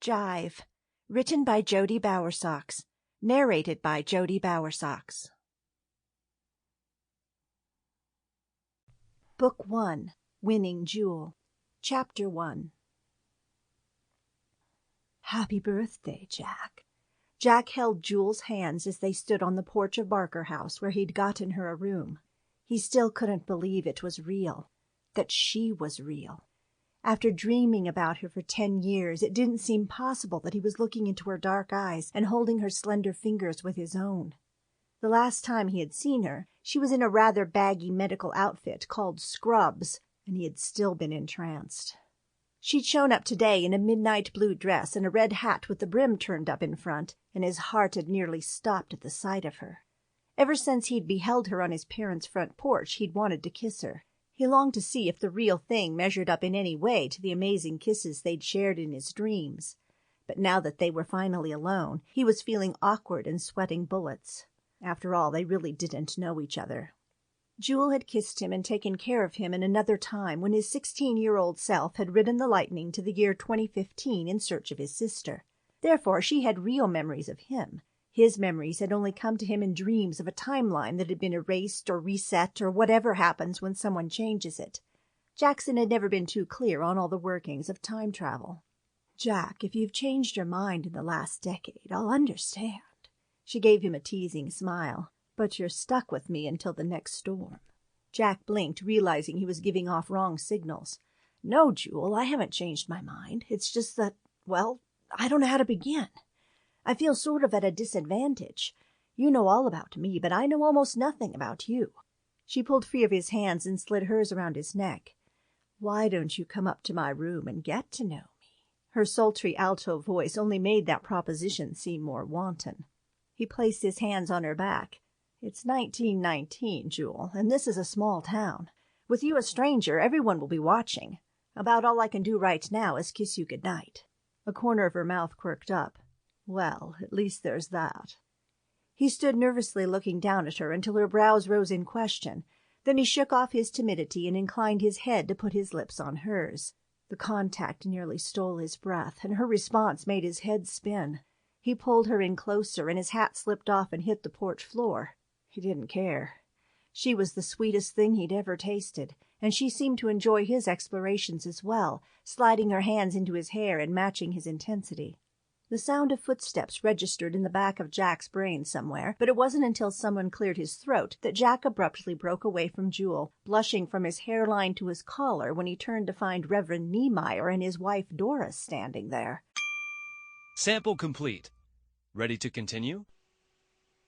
JIVE, written by Jodi Bowersox, narrated by Jodi Bowersox. Book 1, Winning Jewel, Chapter 1. Happy birthday, Jack. Jack held Jewel's hands as they stood on the porch of Barker House where he'd gotten her a room. He still couldn't believe it was real, that she was real. After dreaming about her for 10 years, it didn't seem possible that he was looking into her dark eyes and holding her slender fingers with his own. The last time he had seen her, she was in a rather baggy medical outfit called scrubs, and he had still been entranced. She'd shown up today in a midnight blue dress and a red hat with the brim turned up in front, and his heart had nearly stopped at the sight of her. Ever since he'd beheld her on his parents' front porch, he'd wanted to kiss her. He longed to see if the real thing measured up in any way to the amazing kisses they'd shared in his dreams. But now that they were finally alone, he was feeling awkward and sweating bullets. After all, they really didn't know each other. Jewel had kissed him and taken care of him in another time when his 16-year-old self had ridden the lightning to the year 2015 in search of his sister. Therefore, she had real memories of him. His memories had only come to him in dreams of a timeline that had been erased or reset or whatever happens when someone changes it. Jackson had never been too clear on all the workings of time travel. "Jack, if you've changed your mind in the last decade, I'll understand." She gave him a teasing smile. "But you're stuck with me until the next storm." Jack blinked, realizing he was giving off wrong signals. "No, Jewel, I haven't changed my mind. It's just that, well, I don't know how to begin. I feel sort of at a disadvantage. You know all about me, but I know almost nothing about you." She pulled free of his hands and slid hers around his neck. "Why don't you come up to my room and get to know me?" Her sultry alto voice only made that proposition seem more wanton. He placed his hands on her back. "It's 1919, Jewel, and this is a small town. With you a stranger, everyone will be watching. About all I can do right now is kiss you good night." A corner of her mouth quirked up. "Well, at least there's that." He stood nervously looking down at her until her brows rose in question. Then he shook off his timidity and inclined his head to put his lips on hers. The contact nearly stole his breath, and her response made his head spin. He pulled her in closer, and his hat slipped off and hit the porch floor. He didn't care. She was the sweetest thing he'd ever tasted, and she seemed to enjoy his explorations as well, sliding her hands into his hair and matching his intensity. The sound of footsteps registered in the back of Jack's brain somewhere, but it wasn't until someone cleared his throat that Jack abruptly broke away from Jewel, blushing from his hairline to his collar when he turned to find Reverend Niemeyer and his wife Doris standing there. Sample complete. Ready to continue?